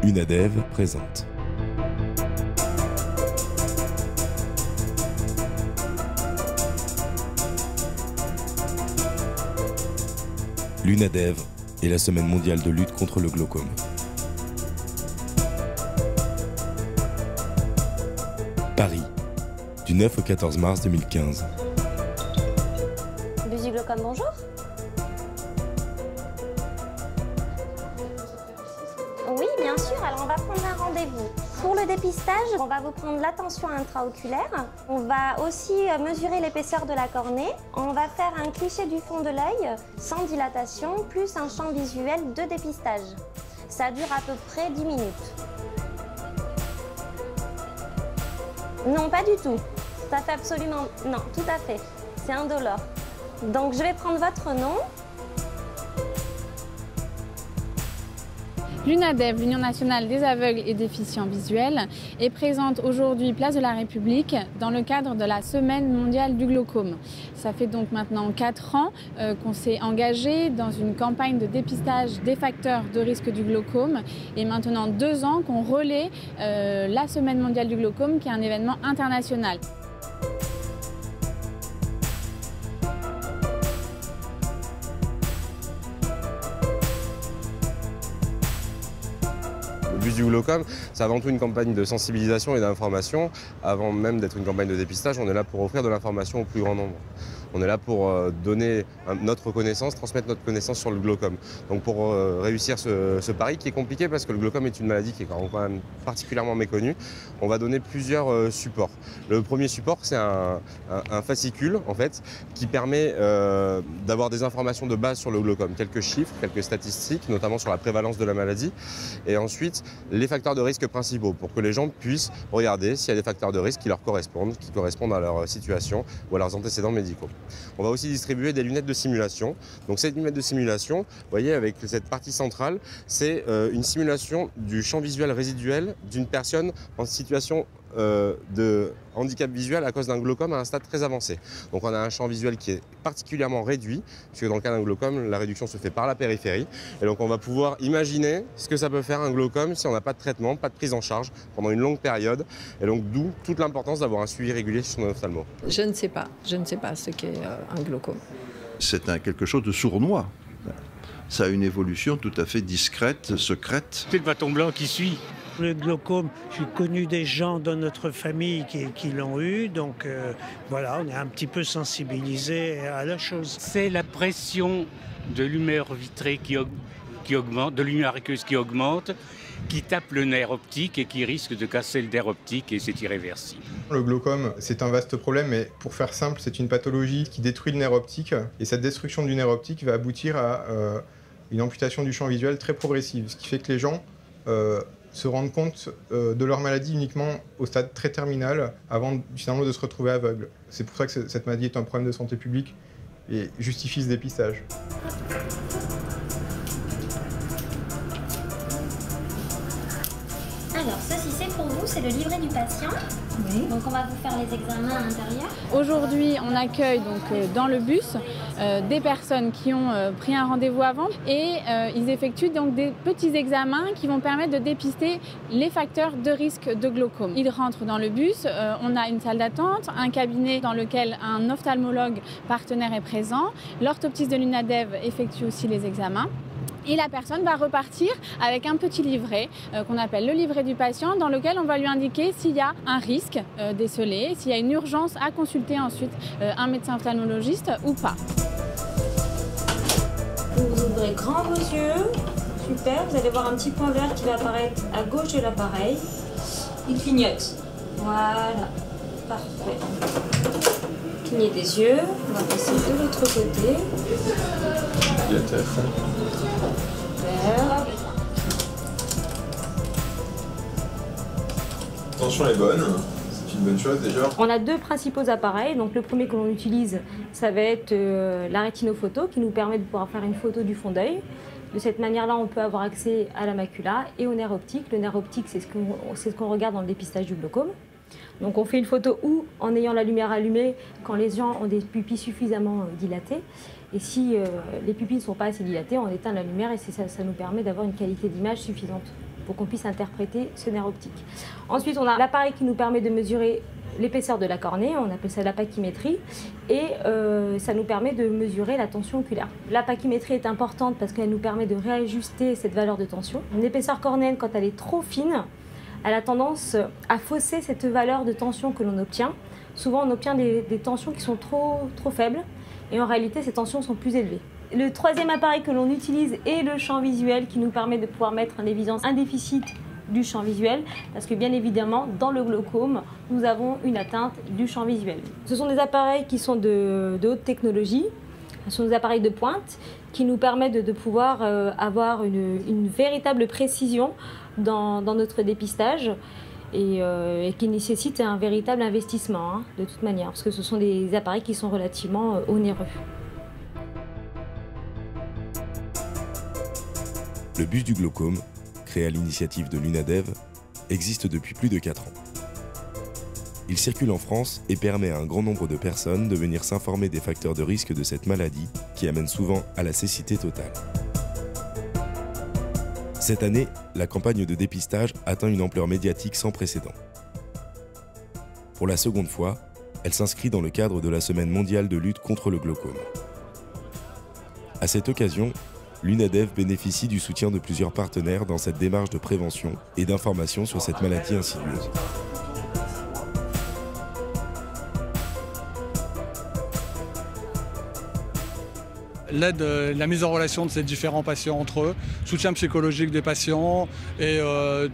Unadev présente. L'Unadev est la semaine mondiale de lutte contre le glaucome. Paris, du 9 au 14 mars 2015. Bus du glaucome, bonjour. Oui, bien sûr, alors on va prendre un rendez-vous. Pour le dépistage, on va vous prendre la tension intra-oculaire. On va aussi mesurer l'épaisseur de la cornée. On va faire un cliché du fond de l'œil sans dilatation, plus un champ visuel de dépistage. Ça dure à peu près 10 minutes. Non, pas du tout. Ça fait absolument... Non, tout à fait. C'est indolore. Donc, je vais prendre votre nom. L'Unadev, l'Union nationale des aveugles et déficients visuels, est présente aujourd'hui place de la République dans le cadre de la Semaine mondiale du glaucome. Ça fait donc maintenant 4 ans qu'on s'est engagé dans une campagne de dépistage des facteurs de risque du glaucome et maintenant 2 ans qu'on relaie la Semaine mondiale du glaucome qui est un événement international. Le Bus du glaucome, c'est avant tout une campagne de sensibilisation et d'information. Avant même d'être une campagne de dépistage, on est là pour offrir de l'information au plus grand nombre. On est là pour donner notre connaissance, transmettre notre connaissance sur le glaucome. Donc pour réussir ce pari qui est compliqué parce que le glaucome est une maladie qui est quand même particulièrement méconnue, on va donner plusieurs supports. Le premier support, c'est un fascicule en fait, qui permet d'avoir des informations de base sur le glaucome, quelques chiffres, quelques statistiques, notamment sur la prévalence de la maladie, et ensuite les facteurs de risque principaux pour que les gens puissent regarder s'il y a des facteurs de risque qui leur correspondent, qui correspondent à leur situation ou à leurs antécédents médicaux. On va aussi distribuer des lunettes de simulation. Donc ces lunettes de simulation, vous voyez avec cette partie centrale, c'est une simulation du champ visuel résiduel d'une personne en situation de handicap visuel à cause d'un glaucome à un stade très avancé. Donc on a un champ visuel qui est particulièrement réduit, puisque dans le cas d'un glaucome, la réduction se fait par la périphérie. Et donc on va pouvoir imaginer ce que ça peut faire un glaucome si on n'a pas de traitement, pas de prise en charge pendant une longue période. Et donc d'où toute l'importance d'avoir un suivi régulier sur nos ophtalmos. Je ne sais pas ce qu'est un glaucome. C'est quelque chose de sournois. Ça a une évolution tout à fait discrète, secrète. C'est le bâton blanc qui suit. Le glaucome, j'ai connu des gens dans notre famille qui l'ont eu, donc voilà, on est un petit peu sensibilisé à la chose. C'est la pression de lumière vitrée qui augmente, de lumière aqueuse qui augmente, qui tape le nerf optique et qui risque de casser le nerf optique et c'est irréversible. Le glaucome, c'est un vaste problème, mais pour faire simple, c'est une pathologie qui détruit le nerf optique et cette destruction du nerf optique va aboutir à une amputation du champ visuel très progressive, ce qui fait que les gens se rendent compte de leur maladie uniquement au stade très terminal avant finalement de se retrouver aveugle. C'est pour ça que cette maladie est un problème de santé publique et justifie ce dépistage. Alors, ceci c'est pour vous, c'est le livret du patient. Oui. Donc on va vous faire les examens à l'intérieur. Aujourd'hui, on accueille donc dans le bus des personnes qui ont pris un rendez-vous avant et ils effectuent donc des petits examens qui vont permettre de dépister les facteurs de risque de glaucome. Ils rentrent dans le bus, on a une salle d'attente, un cabinet dans lequel un ophtalmologue partenaire est présent. L'orthoptiste de l'Unadev effectue aussi les examens. Et la personne va repartir avec un petit livret qu'on appelle le livret du patient dans lequel on va lui indiquer s'il y a un risque décelé, s'il y a une urgence à consulter ensuite un médecin ophtalmologiste ou pas. Vous ouvrez grand vos yeux, super, vous allez voir un petit point vert qui va apparaître à gauche de l'appareil. Il clignote. Voilà, parfait. Clignez des yeux, on va passer de l'autre côté. L'attention est bonne, c'est une bonne chose déjà. On a 2 principaux appareils. Donc le premier que l'on utilise, ça va être la rétinophoto qui nous permet de pouvoir faire une photo du fond d'œil. De cette manière-là, on peut avoir accès à la macula et au nerf optique. Le nerf optique, c'est ce qu'on regarde dans le dépistage du glaucome. Donc on fait une photo ou en ayant la lumière allumée quand les gens ont des pupilles suffisamment dilatées. Et si les pupilles ne sont pas assez dilatées, on éteint la lumière et ça nous permet d'avoir une qualité d'image suffisante pour qu'on puisse interpréter ce nerf optique. Ensuite, on a l'appareil qui nous permet de mesurer l'épaisseur de la cornée, on appelle ça la pachymétrie, et ça nous permet de mesurer la tension oculaire. La pachymétrie est importante parce qu'elle nous permet de réajuster cette valeur de tension. Une épaisseur cornéenne, quand elle est trop fine, elle a tendance à fausser cette valeur de tension que l'on obtient. Souvent, on obtient des tensions qui sont trop faibles, et en réalité, ces tensions sont plus élevées. Le troisième appareil que l'on utilise est le champ visuel qui nous permet de pouvoir mettre en évidence un déficit du champ visuel, parce que bien évidemment, dans le glaucome, nous avons une atteinte du champ visuel. Ce sont des appareils qui sont de haute technologie, ce sont des appareils de pointe qui nous permettent de pouvoir avoir une véritable précision dans notre dépistage et qui nécessitent un véritable investissement, de toute manière, parce que ce sont des appareils qui sont relativement onéreux. Le bus du glaucome, créé à l'initiative de l'UNADEV, existe depuis plus de 4 ans. Il circule en France et permet à un grand nombre de personnes de venir s'informer des facteurs de risque de cette maladie qui amène souvent à la cécité totale. Cette année, la campagne de dépistage atteint une ampleur médiatique sans précédent. Pour la seconde fois, elle s'inscrit dans le cadre de la Semaine mondiale de lutte contre le glaucome. À cette occasion, l'UNADEV bénéficie du soutien de plusieurs partenaires dans cette démarche de prévention et d'information sur cette maladie insidieuse. L'aide, la mise en relation de ces différents patients entre eux, soutien psychologique des patients et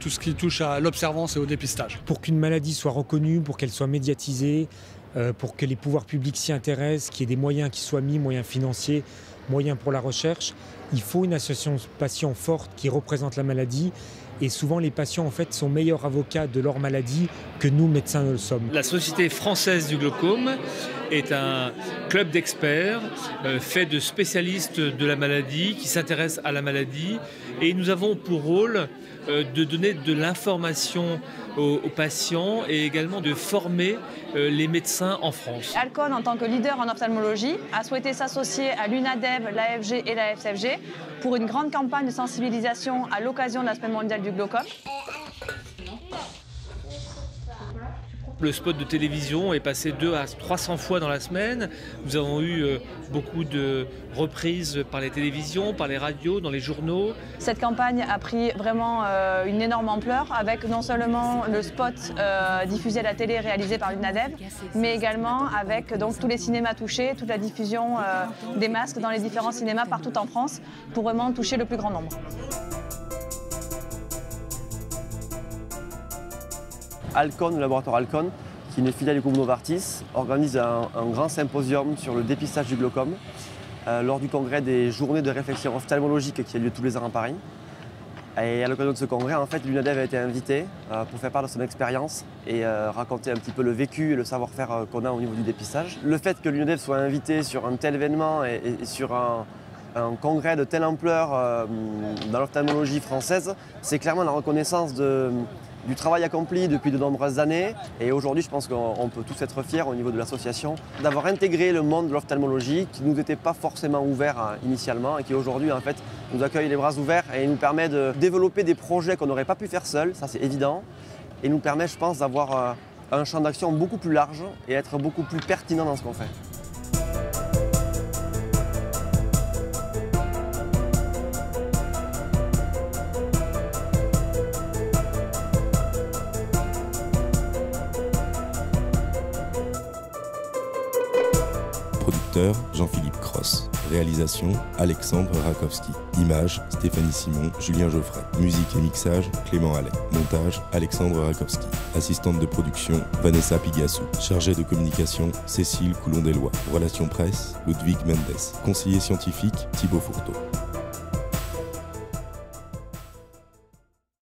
tout ce qui touche à l'observance et au dépistage. Pour qu'une maladie soit reconnue, pour qu'elle soit médiatisée, pour que les pouvoirs publics s'y intéressent, qu'il y ait des moyens qui soient mis, moyens financiers, moyens pour la recherche, il faut une association de patients forte qui représente la maladie. Et souvent, les patients en fait, sont meilleurs avocats de leur maladie que nous, médecins, ne le sommes. La Société française du glaucome est un club d'experts fait de spécialistes de la maladie qui s'intéressent à la maladie. Et nous avons pour rôle de donner de l'information aux patients et également de former les médecins en France. Alcon, en tant que leader en ophtalmologie, a souhaité s'associer à l'UNADEV, l'AFG et la FCFG pour une grande campagne de sensibilisation à l'occasion de la Semaine mondiale du glaucome. Le spot de télévision est passé 200 à 300 fois dans la semaine. Nous avons eu beaucoup de reprises par les télévisions, par les radios, dans les journaux. Cette campagne a pris vraiment une énorme ampleur avec non seulement le spot diffusé à la télé réalisé par l'UNADEV, mais également avec donc, tous les cinémas touchés, toute la diffusion des masques dans les différents cinémas partout en France pour vraiment toucher le plus grand nombre. Alcon, le laboratoire Alcon, qui est une filiale du groupe Novartis, organise un grand symposium sur le dépistage du glaucome lors du congrès des journées de réflexion ophtalmologique qui a lieu tous les ans à Paris. Et à l'occasion de ce congrès, en fait, l'UNADEV a été invité pour faire part de son expérience et raconter un petit peu le vécu et le savoir-faire qu'on a au niveau du dépistage. Le fait que l'UNADEV soit invité sur un tel événement et sur un congrès de telle ampleur dans l'ophtalmologie française, c'est clairement la reconnaissance du travail accompli depuis de nombreuses années. Et aujourd'hui, je pense qu'on peut tous être fiers au niveau de l'association d'avoir intégré le monde de l'ophtalmologie qui ne nous était pas forcément ouvert initialement et qui aujourd'hui, en fait, nous accueille les bras ouverts et nous permet de développer des projets qu'on n'aurait pas pu faire seul, ça c'est évident, et nous permet, je pense, d'avoir un champ d'action beaucoup plus large et être beaucoup plus pertinent dans ce qu'on fait. Jean-Philippe Cross. Réalisation Alexandre Rakowski. Images Stéphanie Simon, Julien Geoffrey. Musique et mixage Clément Allais. Montage Alexandre Rakowski. Assistante de production Vanessa Pigassou. Chargée de communication Cécile Coulon-Deslois. Relations presse Ludwig Mendes. Conseiller scientifique Thibaut Fourteau.